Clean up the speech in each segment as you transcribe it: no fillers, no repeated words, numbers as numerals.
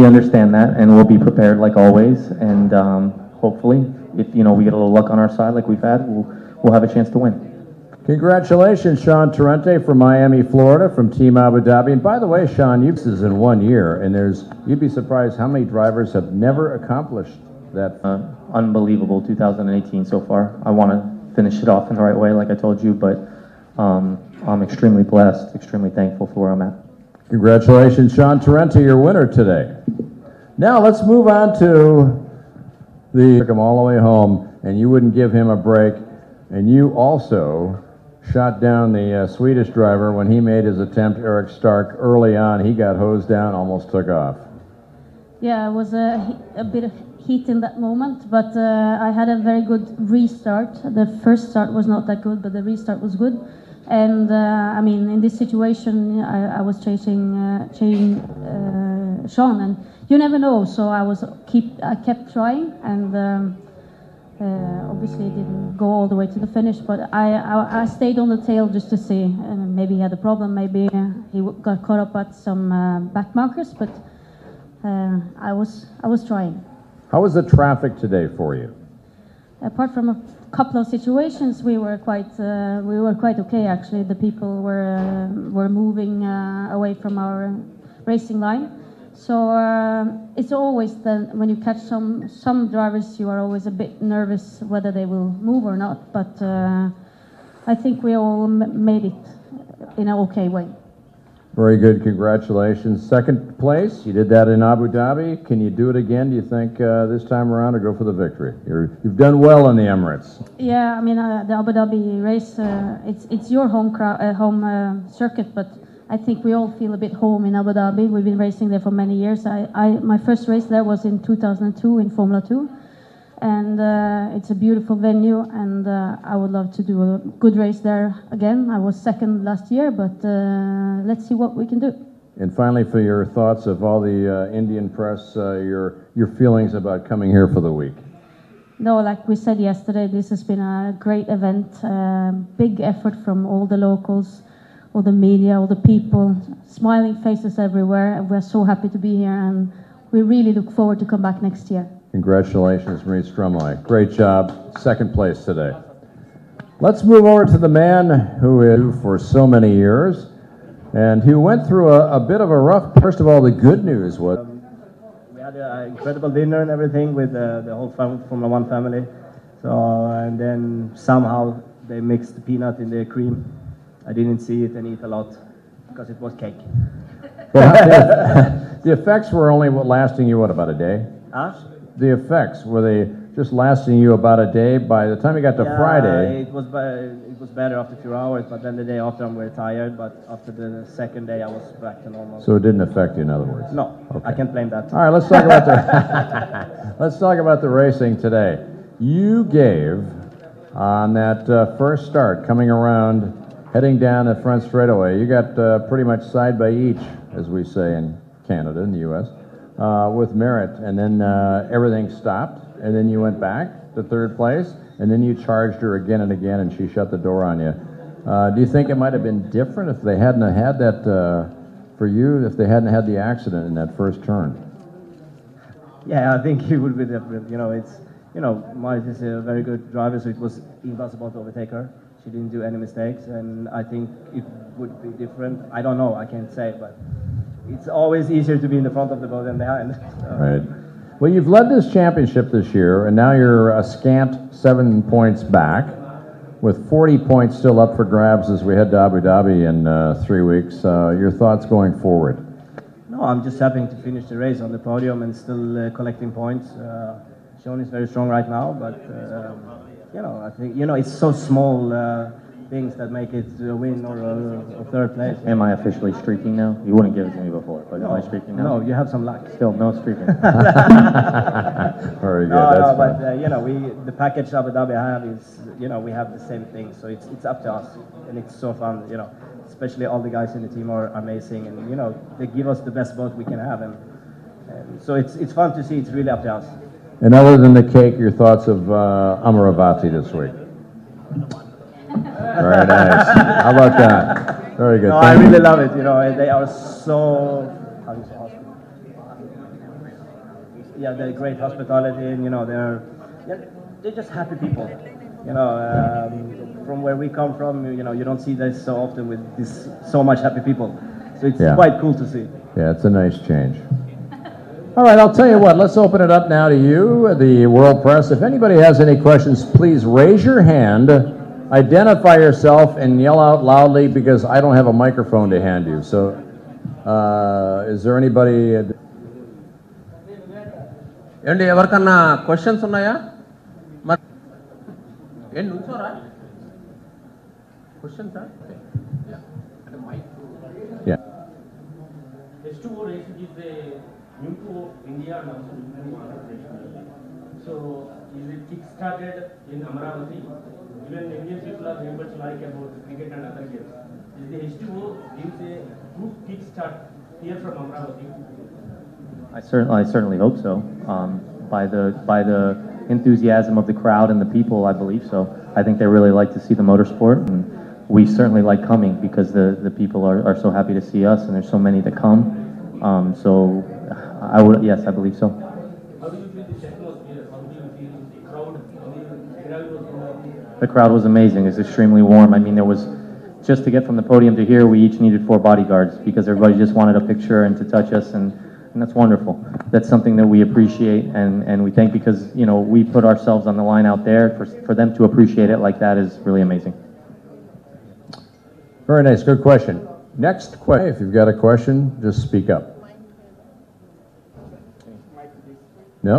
understand that, and we'll be prepared like always. And hopefully, if we get a little luck on our side like we've had, we'll have a chance to win. Congratulations, Sean Torrente from Miami, Florida, from Team Abu Dhabi. And by the way, Sean, this is in 1 year, and you'd be surprised how many drivers have never accomplished that. Unbelievable 2018 so far. I want to finish it off in the right way, like I told you, but I'm extremely blessed, extremely thankful for where I'm at. Congratulations, Sean Torrente, your winner today. Now let's move on to took him all the way home, and you wouldn't give him a break, and you also shot down the Swedish driver when he made his attempt, Eric Stark, early on. He got hosed down, almost took off. Yeah, it was a bit of heat in that moment, but I had a very good restart. The first start was not that good, but the restart was good. And I mean, in this situation, I was chasing Sean, and you never know. So I kept trying, and obviously it didn't go all the way to the finish. But I stayed on the tail just to see. Maybe he had a problem. Maybe he got caught up at some back markers. But I was trying. How was the traffic today for you? Apart from a couple of situations, we were quite okay actually. The people were moving away from our racing line. So it's always when you catch some drivers, you are always a bit nervous whether they will move or not. But I think we all made it in an okay way. Very good, congratulations. Second place, you did that in Abu Dhabi. Can you do it again, do you think, this time around, or go for the victory? You've done well in the Emirates. Yeah, I mean, the Abu Dhabi race, it's your home circuit, but I think we all feel a bit home in Abu Dhabi. We've been racing there for many years. My first race there was in 2002 in Formula 2. And it's a beautiful venue, and I would love to do a good race there again. I was second last year, but let's see what we can do. And finally, for your thoughts of all the Indian press, your feelings about coming here for the week. No, like we said yesterday, this has been a great event. Big effort from all the locals, all the media, all the people, smiling faces everywhere. And we're so happy to be here, and we really look forward to come back next year. Congratulations, Marie Strumley. Great job. Second place today. Let's move over to the man who is for so many years and who went through a bit of a rough. First of all, the good news was we had an incredible dinner and everything with the whole Formula One family. So and then somehow they mixed the peanut in the cream. I didn't see it and eat a lot because it was cake. Well, the effects were only lasting you about a day? Huh? The effects, were they just lasting you about a day? By the time you got to Friday... It was better after a few hours, but then the day after I'm very tired, but after the second day I was back to normal. So it didn't affect you, in other words? No, okay. I can't blame that. All right, let's talk about the, let's talk about the racing today. You gave, on that first start, coming around, heading down the front straightaway, you got pretty much side by each, as we say in Canada, in the U.S., with Merritt, and then everything stopped, and then you went back to third place, and then you charged her again and again, and she shut the door on you. Do you think it might have been different if they hadn't had that, for you, if they hadn't had the accident in that first turn? Yeah, I think it would be different. Marit is a very good driver, so it was impossible to overtake her. She didn't do any mistakes, and I think it would be different. I don't know, I can't say, but it's always easier to be in the front of the boat than behind. So. Right. Well, you've led this championship this year, and now you're a scant 7 points back, with 40 points still up for grabs as we head to Abu Dhabi in 3 weeks. Your thoughts going forward? No, I'm just happy to finish the race on the podium and still collecting points. Sean is very strong right now, but I think it's so small. Things that make it a win or a third place. Am I officially streaking now? You wouldn't give it to me before, but am I streaking now? No, you have some luck. Still, no streaking. Very good. No, but the package Abu Dhabi have is, we have the same thing, so it's up to us, and it's so fun. Especially all the guys in the team are amazing, and they give us the best boat we can have, and so it's fun to see. It's really up to us. And other than the cake, your thoughts of Amaravati this week? Very nice. How about that? Very good. No, I really love it. They are so. How do you say yeah, they're great hospitality, and they're just happy people. From where we come from, you don't see this so often with so much happy people. So it's quite cool to see. Yeah, it's a nice change. All right, I'll tell you what, let's open it up now to you, the world press. If anybody has any questions, please raise your hand, identify yourself, and yell out loudly because I don't have a microphone to hand you. So, is there anybody? ఏంటి ఎవరికన్నా questions ఉన్నాయా? మరి ఏంటి నుంచోరా questions? Yeah. H2O racing is new to India and also new to Andhra Pradesh. So is it kick-started in Amaravati? Even Indian people are very much like about cricket and other games. Is the H2O gives a good kick-start here from Amaravati? I certainly hope so. By the enthusiasm of the crowd and the people, I believe so. I think they really like to see the motorsport, and we certainly like coming because the people are so happy to see us, and there's so many that come. So yes, I believe so. How do you feel the atmosphere? How do you feel the crowd? The crowd was amazing. It's extremely warm. I mean, there was, just to get from the podium to here, we each needed 4 bodyguards because everybody just wanted a picture and to touch us, and that's wonderful. That's something that we appreciate and we thank because, we put ourselves on the line out there. For them to appreciate it like that is really amazing. Very nice, good question. Next question, if you've got a question, just speak up. No?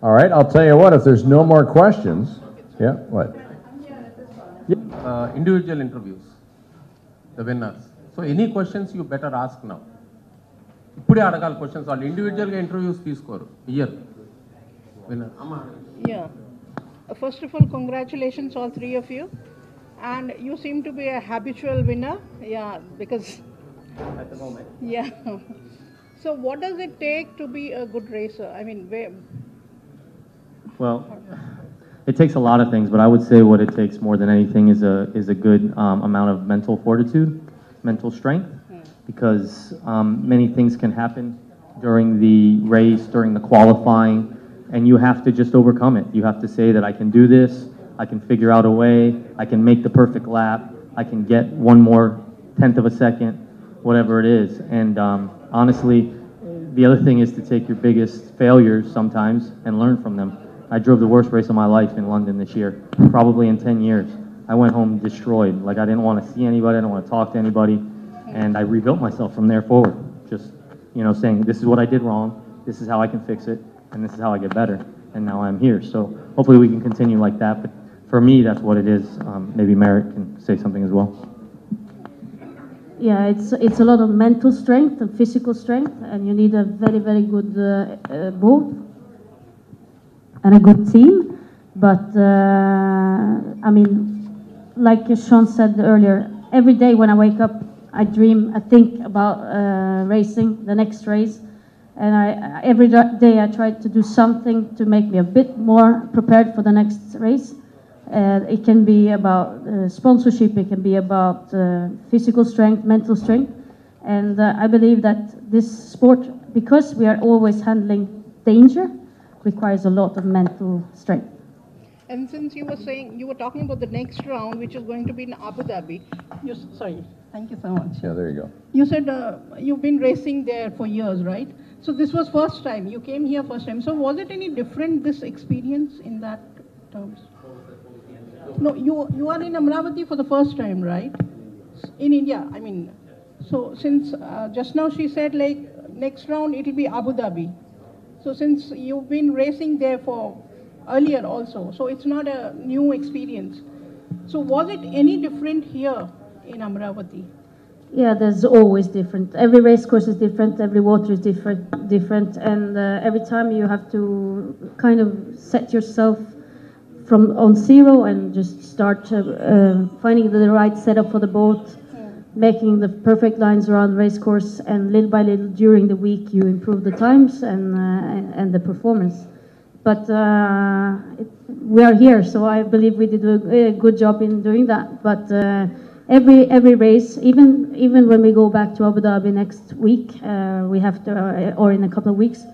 All right, I'll tell you what, if there's no more questions, yeah, what? Individual interviews, the winners. So any questions you better ask now. ఇప్పుడే అడగాలి questions, వాళ్ళు ఇండివిజువల్గా interviews తీసుకోరు year winner. అమ్మా. Yeah. First of all, congratulations all 3 of you. And you seem to be a habitual winner. Yeah, because... At the moment. Yeah. So what does it take to be a good racer? I mean, Well, it takes a lot of things, but I would say what it takes more than anything is a good amount of mental fortitude, mental strength, because many things can happen during the race, during the qualifying, and you have to just overcome it. You have to say that I can do this, I can figure out a way, I can make the perfect lap, I can get 1 more tenth of a second, whatever it is. And honestly, the other thing is to take your biggest failures sometimes and learn from them. I drove the worst race of my life in London this year, probably in 10 years. I went home destroyed. Like, I didn't want to see anybody, I didn't want to talk to anybody. And I rebuilt myself from there forward. Just, saying, this is what I did wrong, this is how I can fix it, and this is how I get better. And now I'm here. So hopefully we can continue like that. But for me, that's what it is. Maybe Merritt can say something as well. Yeah, it's a lot of mental strength and physical strength, and you need a very, very good both and a good team. But I mean, like Sean said earlier, every day when I wake up, I dream, I think about racing, the next race, and every day I try to do something to make me a bit more prepared for the next race. It can be about sponsorship, it can be about physical strength, mental strength, and I believe that this sport, because we are always handling danger, requires a lot of mental strength. and since you were talking about the next round, which is going to be in Abu Dhabi, sorry, thank you so much. Yeah, there you go. You said you've been racing there for years, right? So this was first time, you came here first time. So was it any different, this experience in that terms? No, you are in Amravati for the first time, right? In India, I mean. So since just now she said like next round it will be Abu Dhabi. So since you've been racing there for earlier also, so it's not a new experience. So was it any different here in Amravati? Yeah, there's always different. Every race course is different, every water is different, and every time you have to kind of set yourself from on zero and just start finding the right setup for the boat, making the perfect lines around the race course, and little by little during the week you improve the times and the performance. But we are here, so I believe we did a good job in doing that. But every race, even when we go back to Abu Dhabi next week, we have to, or in a couple of weeks,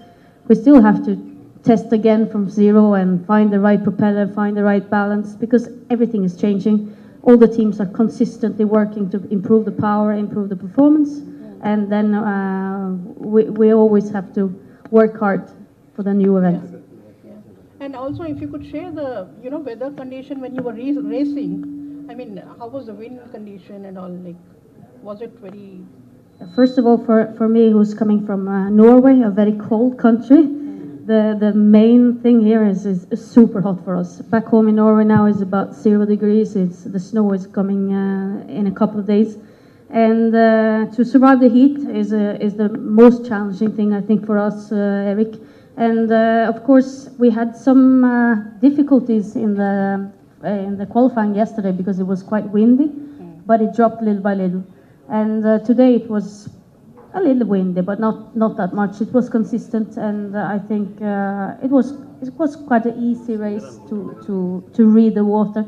we still have to test again from zero and find the right propeller, find the right balance, because everything is changing. All the teams are consistently working to improve the power, improve the performance, and then we always have to work hard for the new events. And also, if you could share the weather condition when you were racing. I mean, how was the wind condition and all? Like, was it very? First of all, for me, who's coming from Norway, a very cold country, the main thing here is super hot for us. Back home in Norway now is about 0 degrees. The snow is coming in a couple of days, and to survive the heat is the most challenging thing, I think, for us, Eric. And of course, we had some difficulties in the qualifying yesterday because it was quite windy, but it dropped little by little. And today it was a little windy, but not that much. It was consistent, and I think it was quite an easy race to read the water.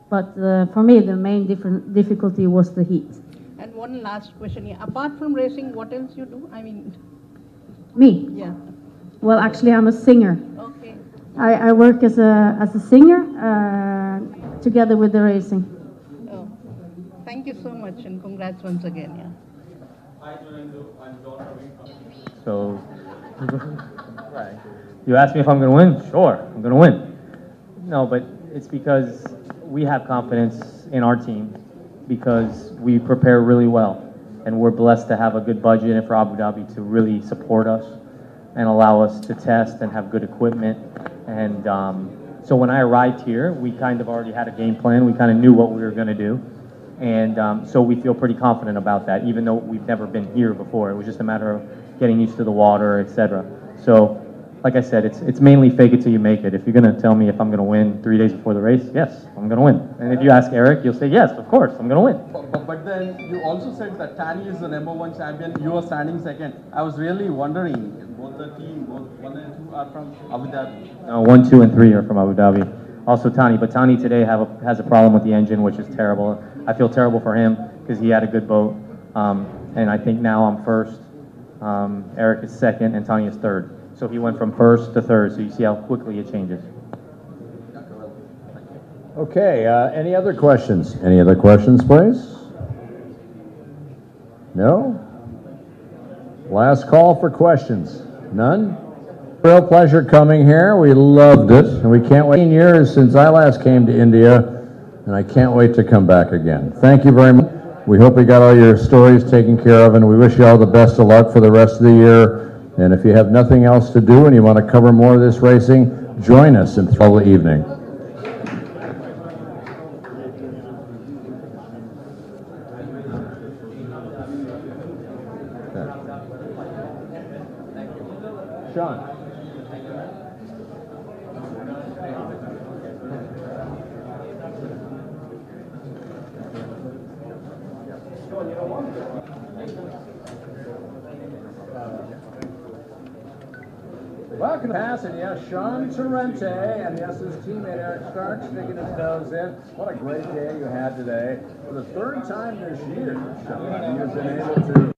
But for me, the main difficulty was the heat. And one last question here. Apart from racing, what else you do? I mean, me? Yeah. Well, actually, I'm a singer. Okay. I work as a singer together with the racing. Oh, thank you so much, and congrats once again. Yeah. So, right. You asked me if I'm going to win? Sure, I'm going to win. No, but it's because we have confidence in our team because we prepare really well, and we're blessed to have a good budget for Abu Dhabi to really support us and allow us to test and have good equipment. And so when I arrived here, we kind of already had a game plan. We kind of knew what we were going to do. And so we feel pretty confident about that, even though we've never been here before. It was just a matter of getting used to the water, etc. So, like I said, it's mainly fake it till you make it. If you're going to tell me if I'm going to win 3 days before the race, yes, I'm going to win. And if you ask Eric, you'll say, yes, of course, I'm going to win. But then you also said that Tani is the #1 champion. You are standing second. I was really wondering, both the team, both 1 and 2 are from Abu Dhabi. 1, 2, and 3 are from Abu Dhabi. Also Tani, but Tani today has a problem with the engine, which is terrible. I feel terrible for him because he had a good boat. And I think now I'm first, Eric is second, and Tani is third. So he went from first to third, so you see how quickly it changes. Okay, any other questions? Any other questions, please? No? Last call for questions. None? Real pleasure coming here. We loved it, and we can't wait. 18 years since I last came to India, and I can't wait to come back again. Thank you very much. We hope we got all your stories taken care of, and we wish you all the best of luck for the rest of the year. And if you have nothing else to do and you want to cover more of this racing, join us in all the evening. Sean. Welcome to pass, and yes, Sean Torrente, and yes, his teammate Eric Stark sticking his nose in. What a great day you had today. For the third time this year, Sean, you've been able to